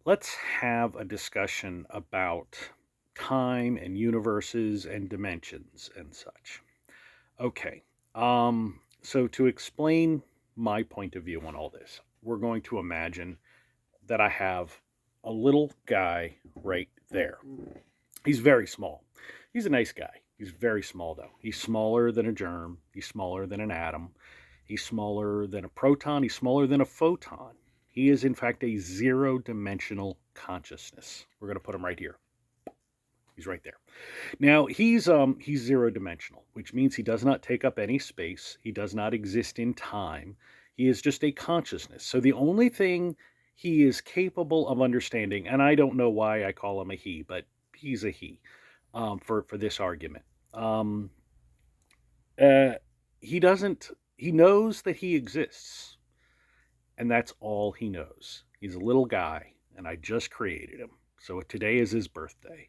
Let's have a discussion about time and universes and dimensions and such. Okay. So to explain my point of view on all this, we're going to imagine that I have a little guy right there. He's very small. He's a nice guy. He's very small though. He's smaller than a germ. He's smaller than an atom. He's smaller than a proton. He's smaller than a photon. He is, in fact, a zero dimensional consciousness. We're going to put him right here. He's right there. Now he's zero dimensional, which means he does not take up any space. He does not exist in time. He is just a consciousness. So the only thing he is capable of understanding, and I don't know why I call him a he, but he's a he for this argument. Um, uh, he doesn't. He knows that he exists, and that's all he knows. He's a little guy, and I just created him. So today is his birthday.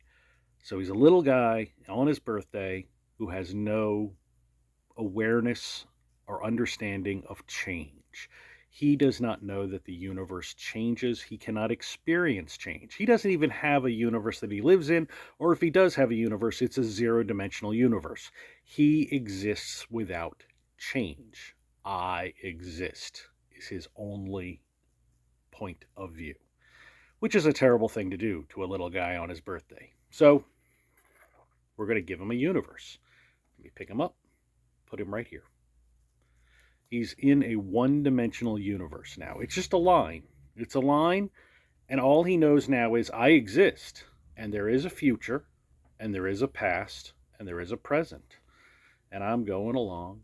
So he's a little guy on his birthday who has no awareness or understanding of change. He does not know that the universe changes. He cannot experience change. He doesn't even have a universe that he lives in, or if he does have a universe, it's a zero dimensional universe. He exists without change. I exist is his only point of view, which is a terrible thing to do to a little guy on his birthday. So we're going to give him a universe. Let me pick him up, put him right here. He's in a one-dimensional universe now. It's just a line. It's a line, and all he knows now is I exist, and there is a future, and there is a past, and there is a present. And I'm going along,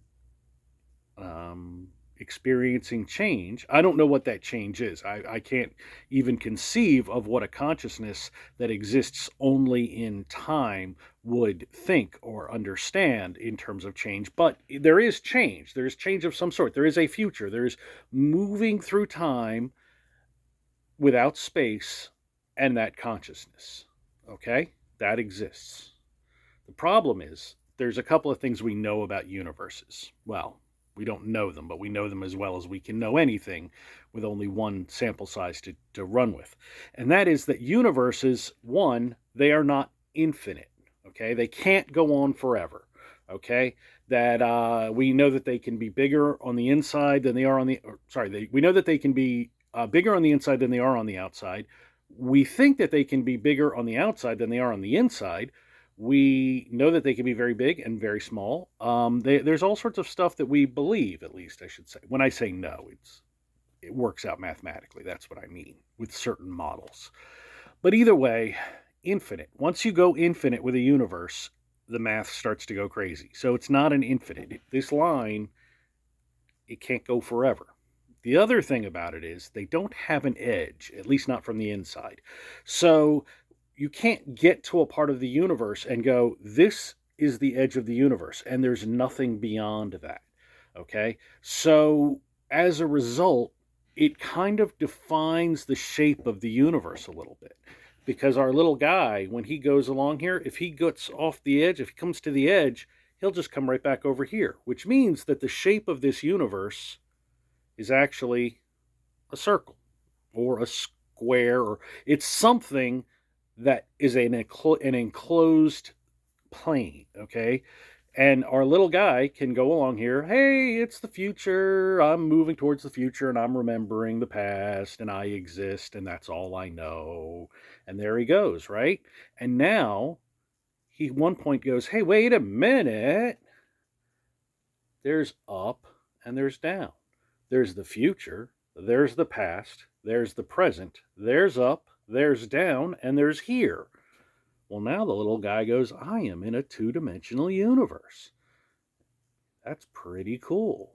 experiencing change. I don't know what that change is. I can't even conceive of what a consciousness that exists only in time would think or understand in terms of change. But there is change. There is change of some sort. There is a future. There is moving through time without space and that consciousness. Okay? That exists. The problem is there's a couple of things we know about universes. Well, we don't know them, but we know them as well as we can know anything with only one sample size to run with. And that is that universes, one, they are not infinite. Okay? They can't go on forever. Okay? That we know that they can be bigger on the inside than they are on the, we know that they can be bigger on the inside than they are on the outside. We think that they can be bigger on the outside than they are on the inside. We know that they can be very big and very small. There's all sorts of stuff that we believe, at least I should say. When I say no, it works out mathematically. That's what I mean with certain models. But either way, infinite. Once you go infinite with a universe, the math starts to go crazy. So it's not an infinite. This line, it can't go forever. The other thing about it is they don't have an edge, at least not from the inside. So you can't get to a part of the universe and go, this is the edge of the universe, and there's nothing beyond that. Okay? So as a result, it kind of defines the shape of the universe a little bit. Because our little guy, when he goes along here, if he gets off the edge, if he comes to the edge, he'll just come right back over here, which means that the shape of this universe is actually a circle or a square, or it's something that is an enclosed plane, okay? And our little guy can go along here, hey, it's the future, I'm moving towards the future, and I'm remembering the past, and I exist, and that's all I know. And there he goes, right? And now, he at one point goes, hey, wait a minute. There's up, and there's down. There's the future, there's the past, there's the present, there's up, there's down, and there's here. Well, now the little guy goes, I am in a two-dimensional universe. That's pretty cool.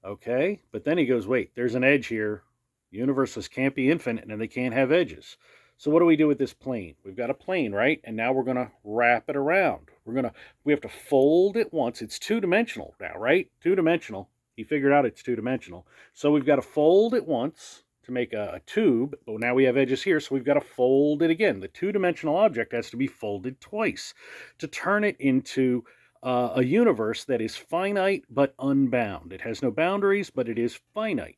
Okay? But then he goes, wait, there's an edge here. Universes can't be infinite and they can't have edges. So what do we do with this plane? We've got a plane, right? And now we're going to wrap it around. We have to fold it once. It's two-dimensional now, right? Two-dimensional. He figured out it's two-dimensional. So we've got to fold it once to make a tube, but now we have edges here, so we've got to fold it again. The two-dimensional object has to be folded twice to turn it into a universe that is finite but unbound. It has no boundaries, but it is finite.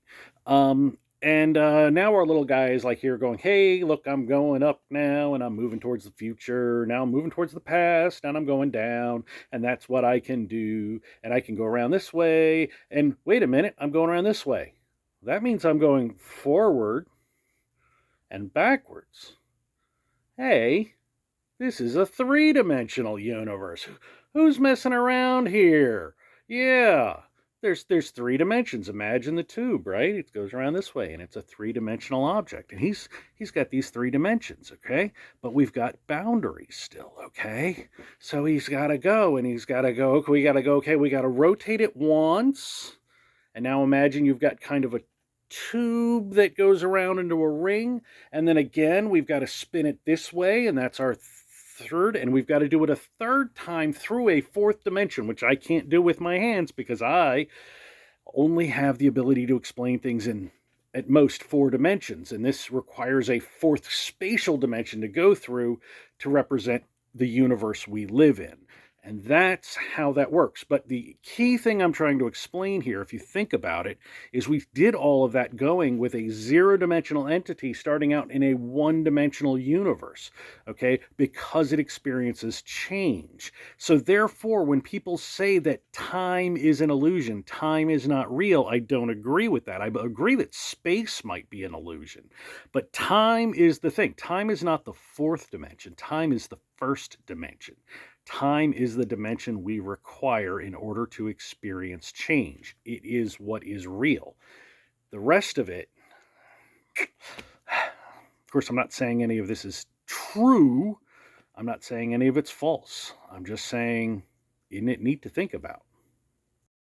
And now our little guy is like here going, hey, look, I'm going up now and I'm moving towards the future. Now I'm moving towards the past and I'm going down. And that's what I can do. And I can go around this way. And wait a minute, I'm going around this way. That means I'm going forward and backwards. Hey, this is a three-dimensional universe. Who's messing around here? Yeah, there's three dimensions. Imagine the tube, right? It goes around this way, and it's a three-dimensional object. And he's got these three dimensions, okay? But we've got boundaries still, okay? So he's got to go, and he's got to go. Okay, we got to go. Okay, we got to rotate it once. And now imagine you've got kind of a tube that goes around into a ring, and then again we've got to spin it this way, and that's our third, and we've got to do it a third time through a fourth dimension, which I can't do with my hands because I only have the ability to explain things in at most four dimensions, and this requires a fourth spatial dimension to go through to represent the universe we live in. And that's how that works. But the key thing I'm trying to explain here, if you think about it, is we did all of that going with a zero-dimensional entity starting out in a one-dimensional universe, okay, because it experiences change. So therefore, when people say that time is an illusion, time is not real, I don't agree with that. I agree that space might be an illusion, but time is the thing. Time is not the fourth dimension. Time is the first dimension. Time is the dimension we require in order to experience change. It is what is real. The rest of it, of course, I'm not saying any of this is true. I'm not saying any of it's false. I'm just saying, isn't it neat to think about?